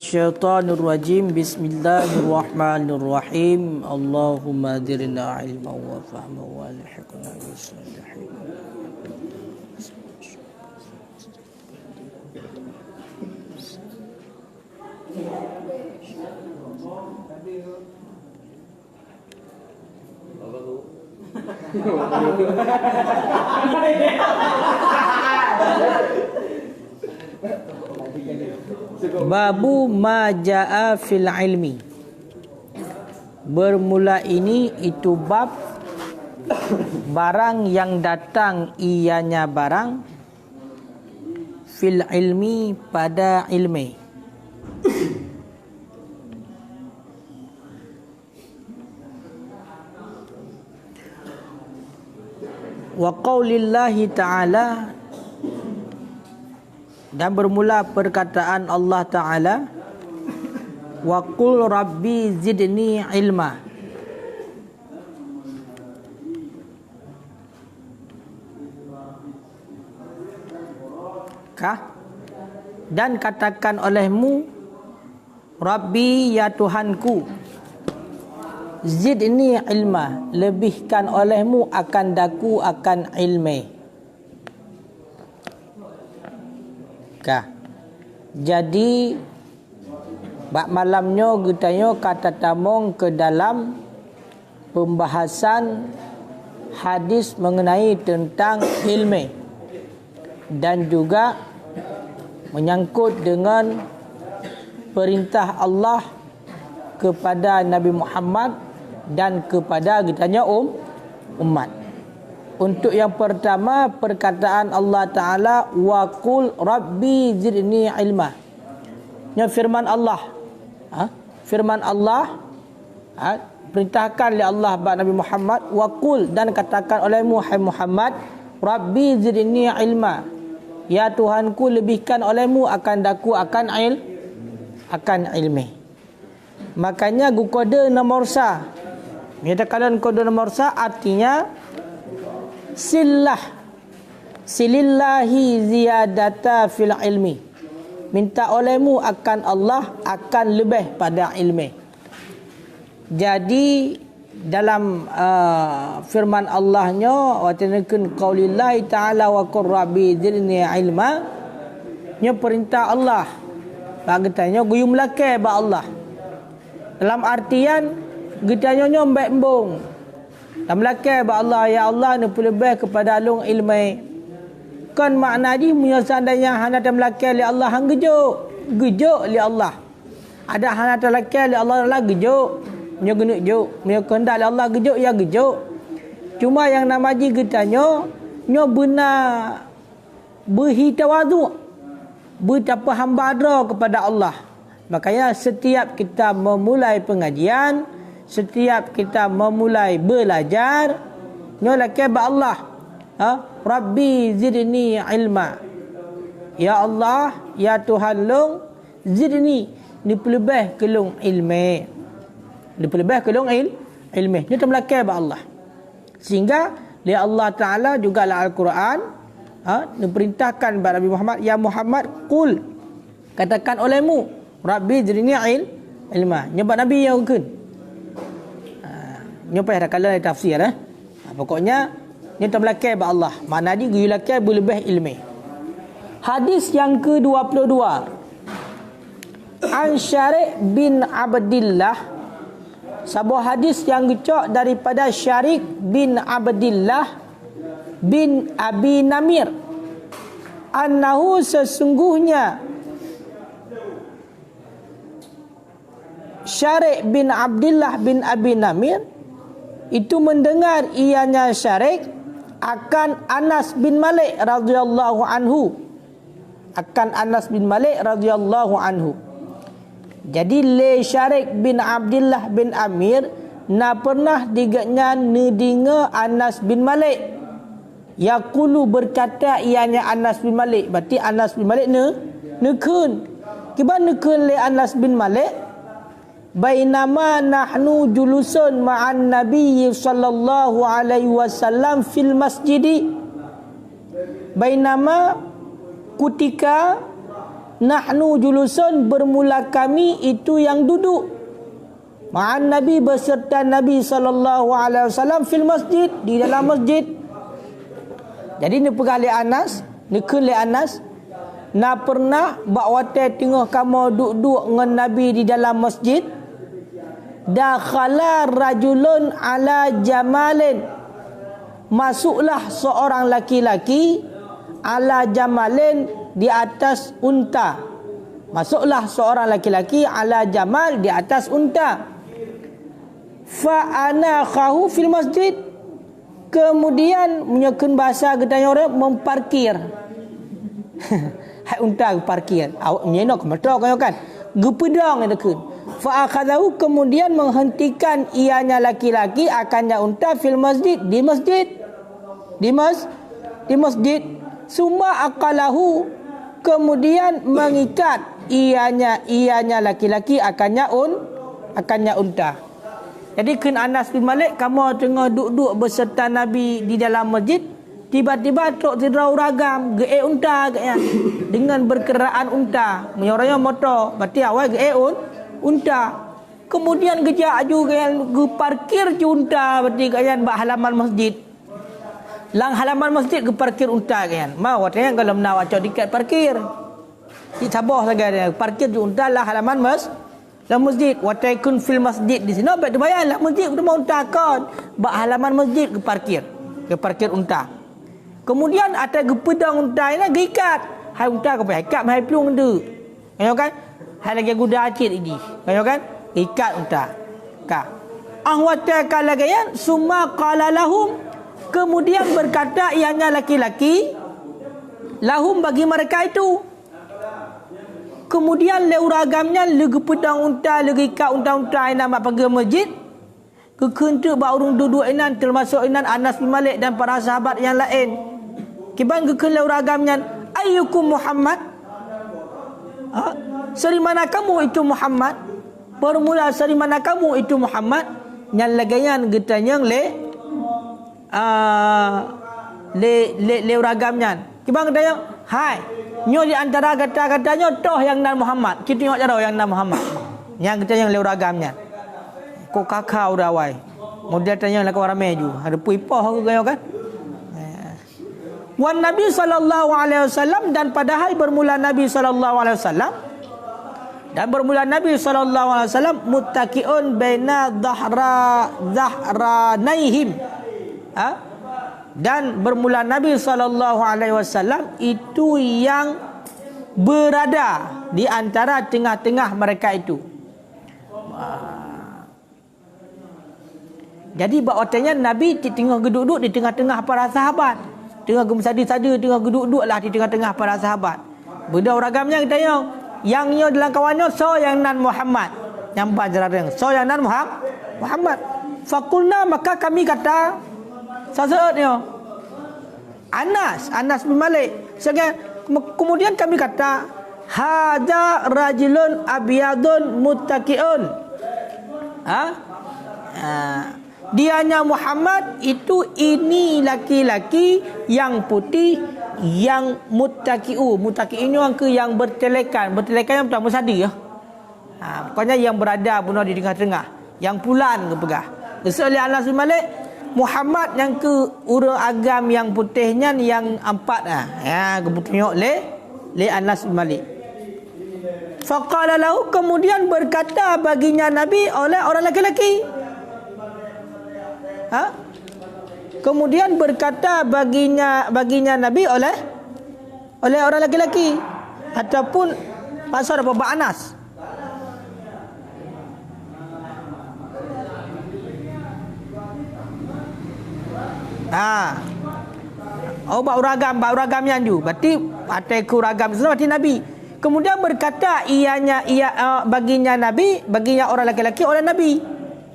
Syaitanirrajim. Bismillahirrahmanirrahim. Allahumma dirna ilman wa fahman wa alhiqna bis-salihin. Babu ma jaa fil ilmi. Bermula ini itu bab barang yang datang ianya barang fil ilmi pada ilmi. Wa qaulillahi ta'ala, dan bermula perkataan Allah Ta'ala, wa qul rabbi zidni ilma. Dan katakan olehmu, Rabbi, ya Tuhanku, zidni ilma, lebihkan olehmu akan daku akan ilmu. Jadi bak malamnya kita kata tamong ke dalam pembahasan hadis mengenai tentang ilmu dan juga menyangkut dengan perintah Allah kepada Nabi Muhammad dan kepada kitanya umat. Untuk yang pertama, perkataan Allah Ta'ala, wa qul rabbi zidni ilma. Ini firman Allah. Firman Allah, perintahkan oleh Allah kepada Nabi Muhammad, wa qul, dan katakan oleh Muhammad, rabbi zidni ilma, ya Tuhanku, lebihkan olehmu akan daku akan ilmi. Makanya kode nomor sa. Menyatakan kode nomor sa artinya silillahi ziyadata fil ilmi. Minta olehmu akan Allah akan lebih pada ilmu. Jadi dalam firman Allahnya, wa tanakun qaulillahi ta'ala wa qur rabbi zidni ilma, nya perintah Allah bagitanya guyu melake ba Allah. Dalam artian gitanya nya mbek embung. Dan melakar ba Allah, ya Allah, ni lebih kepada alung ilmu. Kan makna di punya seandainya hana dan melakar li Allah hang gejuk li Allah. Ada hana dan melakar li Allah lah gejuk. Nya genuk juk, nya kehendak li Allah gejuk ya gejuk. Cuma yang nama ji getanya nya benar berhitawadhu, betapa hamba ada kepada Allah. Makanya setiap kita memulai pengajian, setiap kita memulai belajar, nyolake ba Allah, Rabbi zidni ilma, ya Allah, ya Tuhan long, zidni, ni pelebih kelong ilmu, ni pelebih kelong ilmu, ni termelake ba Allah. Sehingga li Allah Ta'ala juga dalam Al-Quran diperintahkan kepada Nabi Muhammad, ya Muhammad, qul, katakan olehmu, Rabbi zidni ilma. Nyebab Nabi yang ukun. Ni payah dah kala tafsir pokoknya ni termelakar ba Allah. Makna dia guyulakar berlebih ilmu. Hadis yang ke-22. An Syarih bin Abdillah. Sebuah hadis yang dicok daripada Syarih bin Abdillah bin Abi Namir. Annahu, sesungguhnya Syarih bin Abdillah bin Abi Namir itu mendengar ianya Syarih akan Anas bin Malik radhiyallahu anhu. Akan Anas bin Malik radhiyallahu anhu. Jadi le Syarih bin Abdillah bin Amir na pernah diganya nedinga Anas bin Malik. Yaqulu, berkata ianya Anas bin Malik. Berarti Anas bin Malik nekun. Kiba nekun le Anas bin Malik? Bainama nahnu julusun ma'an Nabi sallallahu alaihi wasallam fil masjidi. Bainama, ketika nahnu julusun, bermula kami itu yang duduk. Ma'an Nabi, beserta Nabi SAW fil masjid, di dalam masjid. Jadi ni pegali Anas, ni kuli Anas. Na pernah bakwate tengah kamu duduk dengan Nabi di dalam masjid. Dakhala rajulun ala jamalin, masuklah seorang laki-laki ala jamalin, di atas unta. Masuklah seorang laki-laki ala jamal, di atas unta. Fa ana khahu fil masjid, kemudian menyekun bahasa gedanya orang memparkir. Hai unta parkir, awak menyenok metrok kan, gepedang itu kan. Fa akhadahu, kemudian menghentikan ianya laki-laki akannya unta fil masjid, di masjid. Di masjid. Summa aqalahu, kemudian mengikat ianya laki-laki akannya unta. Jadi kan Anas bin Malik, kamu tengah duduk beserta Nabi di dalam masjid, tiba-tiba tok tidrau ragam ge unta kaya dengan berkeraan unta, menyoranya motor, berarti awal ge unta. Kemudian gejak aju kaya ge parkir unta, berarti kaya ba halaman masjid. Lang halaman masjid ge parkir unta kaya. Mau watanya kalau nak wacok dikat parkir. Di Sabah saja dia parkir unta lah halaman dalam masjid. Wataikun fil masjid di sini baik dibayar lah masjid udah mau unta kan. Ba halaman masjid ke parkir unta. Kemudian atas gepedang unta ini gikat. Hai unta kau pergi ikat hai pelung tu. Kayo kan? Hai lagi guda acit ini. Kayo kan? Ikat unta. Ka. Ahwata kala gayan summa qala lahum, kemudian berkata ianya laki-laki lahum bagi mereka itu. Kemudian leuragamnya legi pedang unta, legi ikat unta-unta yang nak pergi masjid. Kekentuk baurung duduk inan, termasuk inan Anas bin Malik dan para sahabat yang lain. Kiban kekenlau ragamnya, ayyukum Muhammad? Seri mana kamu itu Muhammad? Bermula seri mana kamu itu Muhammad? Yang lagayan getanya le ragamnya. Kiban getanya, hai, nyo di antara kata-katanya toh yang nan Muhammad. Kita tengok cara yang nan Muhammad. Yang getanya le ragamnya. Kok kakak udah wai. Model tanya lah kau ramai ju. Ada puipah aku kaya kan? Wan Nabi SAW, dan padahal bermula Nabi SAW muttaqiun baina dhahranaihim. Dan bermula Nabi SAW itu yang berada di antara tengah-tengah mereka itu. Jadi bakwatanya Nabi tengah duduk di tengah-tengah para sahabat. Tengah gemsadi-sada, tengah duduk lah di tengah-tengah para sahabat. Benda ragamnya kita yang nyo dalam kawannya so yang nan Muhammad. Yang bajarang so yang nan Muhammad. Fakulna, maka kami kata sasaatnya Anas bin Malik. Kemudian kami kata hadza rajulun abyadun muttaqiun. Dianya Muhammad itu, ini laki-laki yang putih yang muttaqi'u. Muttaqi'u yang ke yang bertelekan. Bertelekan yang pertama sadi ya. Pokoknya yang berada bunuh di tengah-tengah. Yang pulan ke pegah. Oleh Anas bin Malik, Muhammad yang ke urang agam yang putihnya yang empat kebetulan le Anas bin Malik. Faqala lahu, kemudian berkata baginya Nabi oleh orang laki-laki. Kemudian berkata baginya Nabi oleh orang laki-laki ataupun pasal Bapak Anas. Bak uragam yang ju. Berarti ateku ragam berarti Nabi. Kemudian berkata baginya Nabi, baginya orang laki-laki oleh Nabi.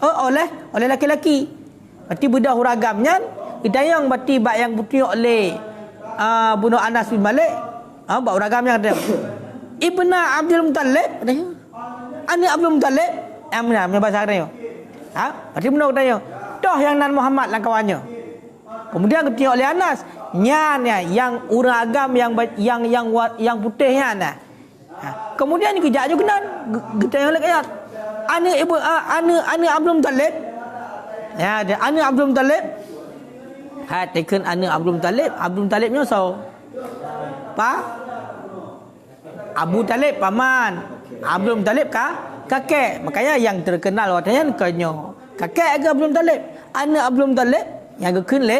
Oleh laki-laki. Berarti bedah uragamnya kita yang berarti bak yang putih oleh bunuh Anas bin Malik. Bak uragamnya kata Ibna Abdul Muttalib. Ani Abdul Muttalib. Punya bahasa katanya. Berarti benar katanya. Toh yang nan Muhammad lah kawannya. Kemudian kita oleh Anas, nyan yang urang agam yang putihnya nah. Kemudian kejap je kenal. Kita yang ayat. Ana Abdul Muttalib. Ya, dia ana Abdul Muttalib. Tekan ana Abdul Muttalib. Abdul Muttalibnya so. Abu Talib paman. Abdul Muttalib kakek. Makanya yang terkenal watanya kenyo. Kakek ke Abdul Muttalib. Ana Abdul Muttalib yang kekun le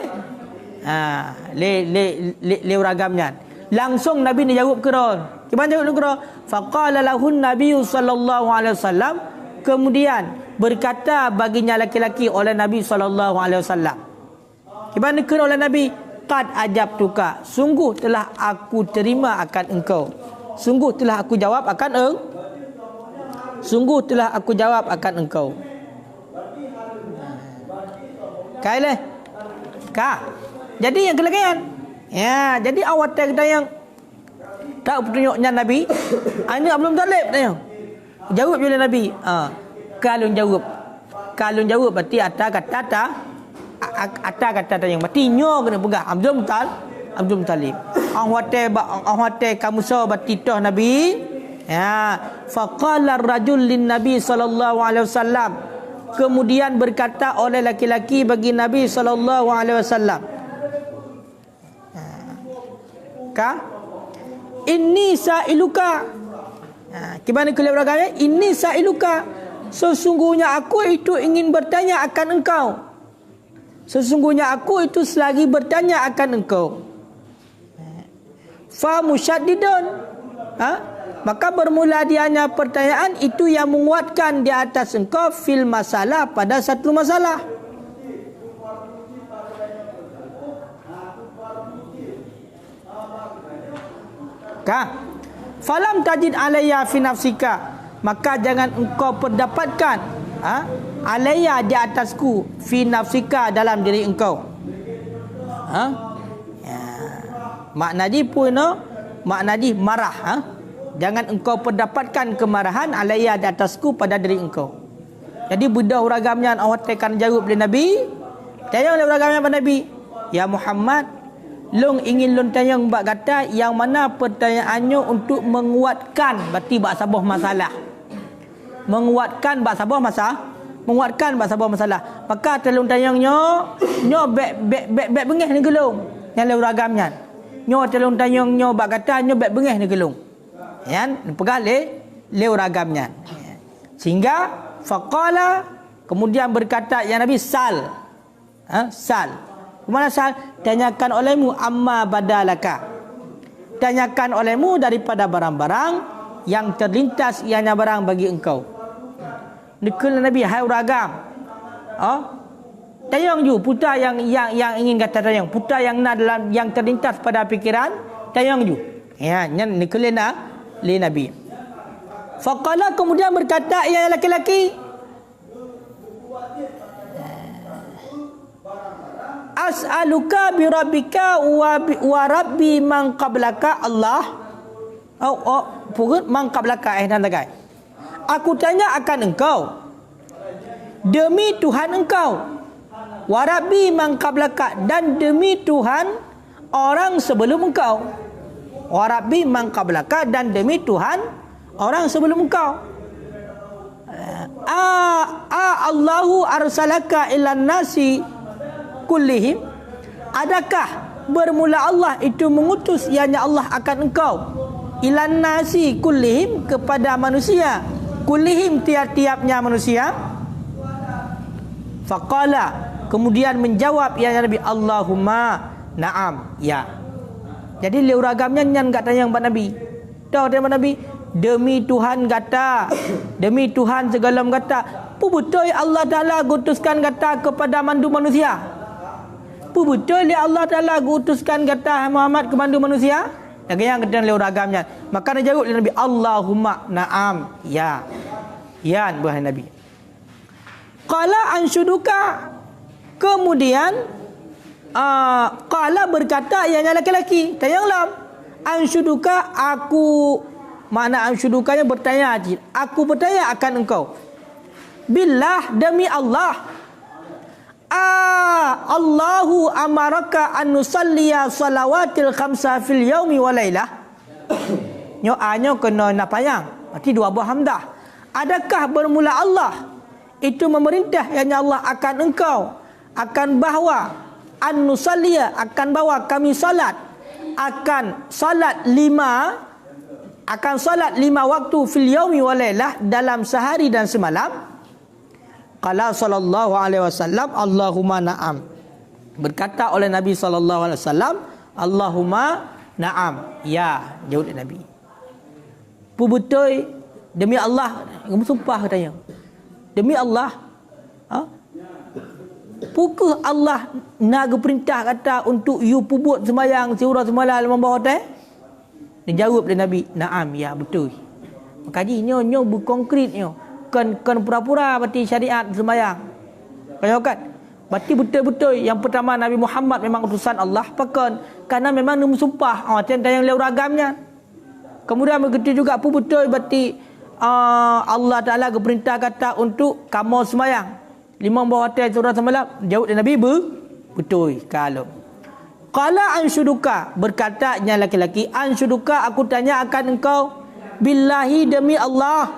ragamnya. Langsung Nabi ni jawab keron. Gimana jawab keron? Faqala lahun Nabi sallallahu alaihi wasallam. Kemudian berkata baginya laki-laki oleh Nabi sallallahu alaihi wasallam. Gimana keron oleh Nabi? Qad ajabtuka. Sungguh telah aku terima akan engkau. Sungguh telah aku jawab akan Sungguh telah aku jawab akan engkau. Kaileh. Jadi yang kelebihan. Ya, jadi awak kata yang tak petunjuknya Nabi. Ini belum Talib tanya. Jawab oleh Nabi. Kalau jawab berarti ada kata yang berarti nyo kena pegang Abdul Muttalib. Hotel kamu so berarti toh Nabi. Ya, faqala ar-rajul lin Nabi sallallahu alaihi wasallam. Kemudian berkata oleh laki-laki bagi Nabi sallallahu alaihi wasallam. Inni sa'iluka. Gimana kelihatan beragamnya? Inni sa'iluka. Sesungguhnya aku itu ingin bertanya akan engkau. Sesungguhnya aku itu selagi bertanya akan engkau. Fa musyaddidun. Maka bermula dianya pertanyaan itu yang menguatkan di atas engkau fil masalah pada satu masalah. Falam tajid alayya fi nafsika. Maka jangan engkau perdapatkan alayya di atasku fi nafsika dalam diri engkau. Makna di pun makna di marah. Jangan engkau perdapatkan kemarahan alayya di atasku pada diri engkau. Jadi budak uragamnya awak tekan jawab oleh Nabi. Tanya oleh uragamnya pada Nabi. Ya Muhammad, long ingin long tanya mbak kata yang mana pertanyaannya untuk menguatkan berarti bak sabah masalah. Menguatkan bak sabah masalah. Maka telung tanya nyo bek bengih ni gelung. Yang le uragamnya. Nyo telung tanya nyo bak kata nyo bek bengih ni gelung. Yan pegang le uragamnya. Sehingga faqala kemudian berkata ya Nabi sal. Sal. Kemana sal? Tanyakan olehmu amma badalaka. Tanyakan olehmu daripada barang-barang yang terlintas ianya barang bagi engkau. Nikul Nabi hai uragam. Tayang ju putar yang ingin kata tayang. Putar yang nak dalam yang terlintas pada fikiran tayang ju. Ya, nyan nikul li Nabi. Faqala kemudian berkata ia laki-laki as'aluka bi rabbika wa rabbi man qablaka Allah. Purut man qablaka dan tagai. Aku tanya akan engkau demi Tuhan engkau. Wa rabbi man qablaka dan demi Tuhan orang sebelum engkau. Wa rabbi man qablaka dan demi Tuhan orang sebelum engkau. Allahu arsalaka ilan nasi kullihim. Adakah bermula Allah itu mengutus ianya Allah akan engkau ilan nasi kullihim kepada manusia, kullihim tiap-tiapnya manusia. Faqala kemudian menjawab ianya Nabi Allahumma na'am ya. Jadi leuragamnya nyan enggak tanya kepada Nabi. Tahu dia Nabi demi Tuhan kata, demi Tuhan segala kata, betul Allah Taala gutuskan kata kepada mandu manusia. Betul Allah Taala gutuskan kata Muhammad ke mandu manusia. Dan yang kata leuragamnya. Maka dia jawab Nabi Allahumma na'am ya. Ya buah Nabi. Qala anshuduka. Kemudian qala berkata yang laki-laki tayanglam anshuduka aku mana anshudukanya bertanya aku bertanya akan engkau billah demi Allah Allahu amaraka an nusalliya salawatil khamsa fil yaumi wa lailah Nyo A-nyo kena napayang. Berarti dua buah hamdah. Adakah bermula Allah itu memerintah yang Allah akan engkau akan bahawa an-nusalliya akan bawa kami salat akan salat 5 waktu fil yaumi wal lailah dalam sehari dan semalam. Qala sallallahu alaihi wasallam Allahumma na'am. Berkata oleh Nabi sallallahu alaihi wasallam Allahumma na'am. Ya, jawab Nabi. Betul demi Allah, kamu sumpah katanya. Demi Allah, pukul Allah nak perintah kata untuk you pubut sembahyang surah semalam membawa teh? Dia jawab dia Nabi, na'am, ya betul. Maka nyo berkonkret nyo. Kan pura-pura berarti syariat sembahyang. Kaya kan? Berarti betul-betul yang pertama Nabi Muhammad memang utusan Allah. Pakan karena memang dia bersumpah. Tentang yang lewat ragamnya. Kemudian begitu juga pun betul berarti Allah Ta'ala berperintah kata untuk kamu sembahyang 5 bawah hotel surah semalam. Jawab dia Nabi betul. Kalau qala anshuduka, berkatanya laki-laki, anshuduka, aku tanya akan engkau, billahi demi Allah,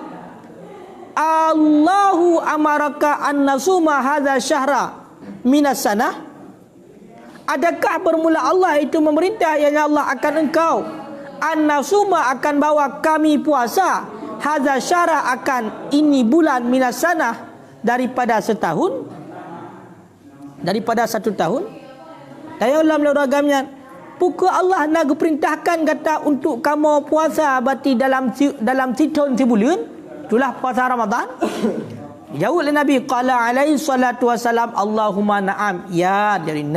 Allahu amaraka an nasuma hadza syahra minas sanah. Adakah bermula Allah itu memerintah yang Allah akan engkau an-nasuma akan bawa kami puasa hadza syara akan ini bulan minas sanah daripada setahun, daripada 1 tahun. Dalam ragamnya pukul Allah nak perintahkan kata untuk kamu puasa berarti dalam setahun sebulan, itulah puasa Ramadan. Jawab oleh Nabi qala alaihi salatu wasalam Allahumma na'am. Ya, jadi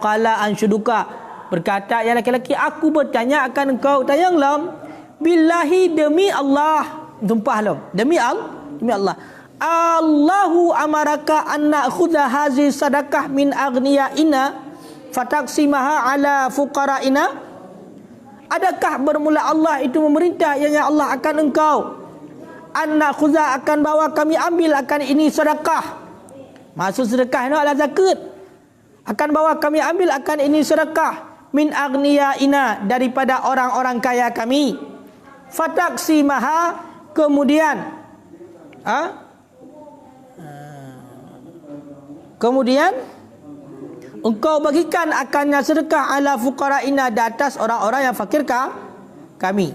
qala anshuduka, berkata ya laki-laki, aku bertanya akan engkau, tayanglah billahi demi Allah, sumpahlah demi Allah, Allahu amaraka an na'khudha hazi sadaqah min aghniyaina fataqsimaha ala fuqaraina. Adakah bermula Allah itu memerintah yang Allah akan engkau an na'khudha akan bawa kami ambil akan ini sedekah. Maksud sedekah itu adalah zakat. Akan bawa kami ambil akan ini sedekah min aghniyaina daripada orang-orang kaya kami. Fataqsimaha, kemudian engkau bagikan akannya sedekah ala fuqaraina, di atas orang-orang yang fakir kami.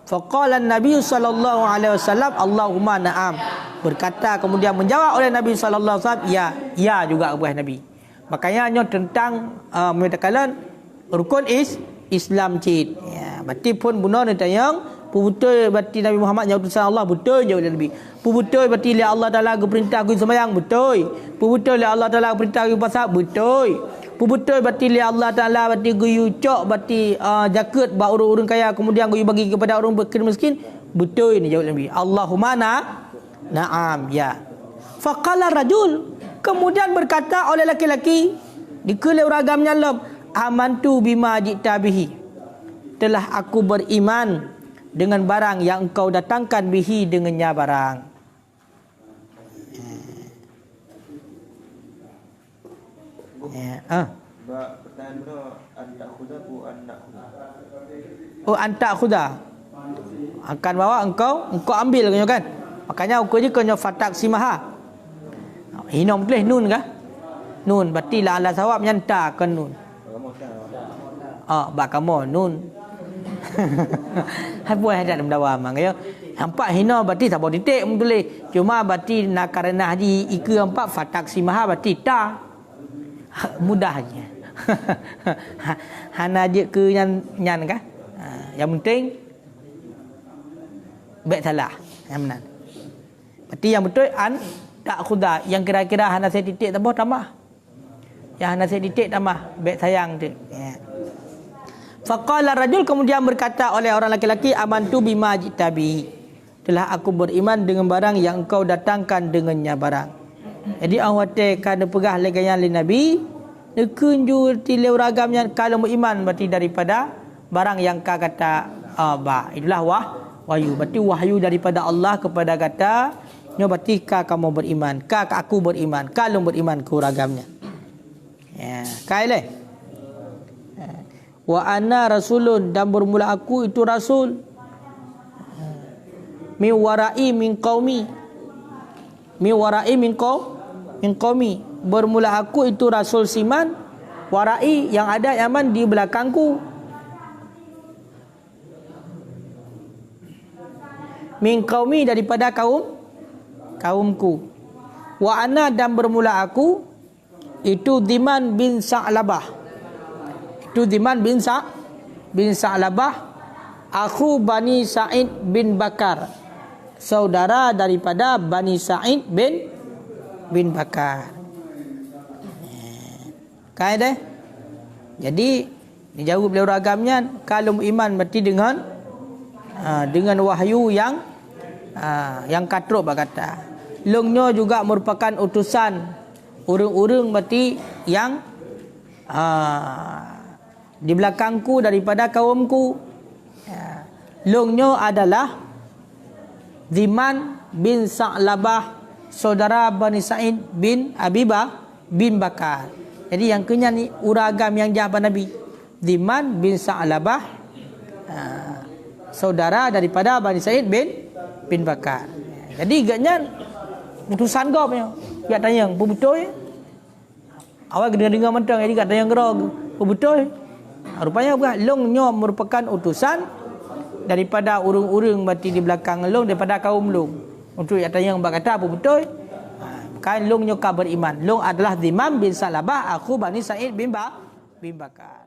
Faqala Nabi sallallahu alaihi wasallam Allahumma na'am. Berkata kemudian menjawab oleh Nabi sallallahu alaihi wasallam, ya juga kepada Nabi. Makanya tentang menyatakan rukun Islam cid. Ya, berarti pun benar ni tayang betul berarti Nabi Muhammad yang utusan Allah, betul jawab Nabi. Betul berarti Allah Taala perintah aku sembahyang, betul. Betul Allah Taala perintah aku puasa, betul. Betul berarti Allah Taala berarti guyu cok berarti zakat ba orang-orang kaya kemudian guyu bagi kepada orang miskin, betul ini jawab Nabi. Allahumma na'am, ya. Faqala rajul, kemudian berkata oleh laki-laki dikelai ragamnya lam, amantu bima jita bihi, telah aku beriman dengan barang yang engkau datangkan bihi dengannya barang. Pertanyaan benda anta khuda bu anak khuda. Oh, anta khuda akan bawa engkau ambil kan. Makanya ukur je kena fatak simaha. Hina boleh nun kah? Nun berarti la ala sawab nyanta kan nun. Bak kamu nun. Hai buat ada mendawa mang ya. Nampak hina berarti tak boleh titik boleh. Cuma berarti nak karena haji ika nampak fatak simaha berarti ta. Mudahnya. Hana je ke nyan kah? Yang penting baik salah. Yang benar. Berarti yang betul tak khuda. Yang kira-kira hana saya titik tambah. Yang hana saya titik tambah. Baik sayang tu. Ya. Faqala rajul, kemudian berkata oleh orang laki-laki, amantu bima jitabi, telah aku beriman dengan barang yang engkau datangkan dengannya barang. Jadi awak kena pegah legayan li Nabi, nekunju tilau ragamnya kalau beriman berarti daripada barang yang ka kata itulah wahyu. Berarti wahyu daripada Allah kepada kata nyo berarti ka kamu beriman, ka aku beriman, kalau beriman ku ragamnya. Ya, kaile. Wa ana rasulun, dan bermula aku itu rasul. Mi warai min qaumi. Mi warai min qaumi. Bermula aku itu rasul siman. Warai, yang ada Yaman di belakangku. Min qaumi, daripada kaumku. Wa ana, dan bermula aku itu Diman bin Sa'labah. Itu Diman bin Sa'labah, aku Bani Sa'id bin Bakar, saudara daripada Bani Sa'id bin Bakar. Kan dah? Jadi dijawab oleh orang agamnya, kalau iman berarti dengan wahyu yang katruk berkata. Lungnya juga merupakan utusan urung-urung berarti yang di belakangku daripada kaumku. Lungnya adalah Diman bin Sa'labah, saudara Bani Sa'id bin Abibah bin Bakar. Jadi yang kenya ni uragam yang jahat Nabi. Diman bin Sa'labah, saudara daripada Bani Sa'id bin Bakar. Jadi agaknya utusan kau punya. Dia tanya, betul? Awak dengar mentang, jadi kat tanya gerog, betul? Rupanya bukan. Longnya merupakan utusan daripada urung-urung berarti di belakang long, daripada kaum long. Untuk yang tanya berkata apa betul? Kan longnya kau beriman. Long adalah Diman bin Sa'labah, aku Bani Sa'id bin Bakar.